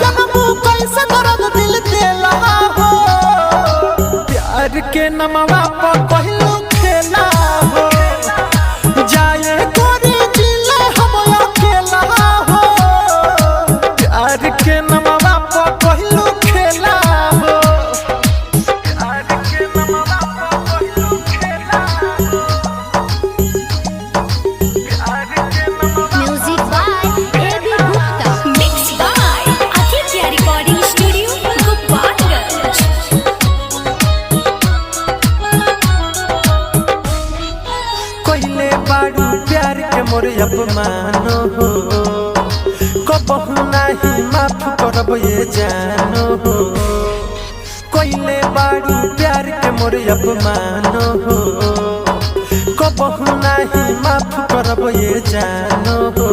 जनमू कैसे दर्द दिल देला हो प्यार के नमवा पर कहलू खेला हो जाए गोरी जिले हम अकेला हो प्यार के नमवा पर कहलू खेला हो प्यार के नमवा पर कहलू खेला हो प्यार के नमवा music by A B Gupta mix by Aditya recording studio Gopalganj. कोइले बाड़ू प्यार के मोर अपमानो हो कबहू नहीं माफ करब ये जानो हो कोइले बाड़ू प्यार के मोर अपमानो हो कबहू नहीं माफ करब ये जानो हो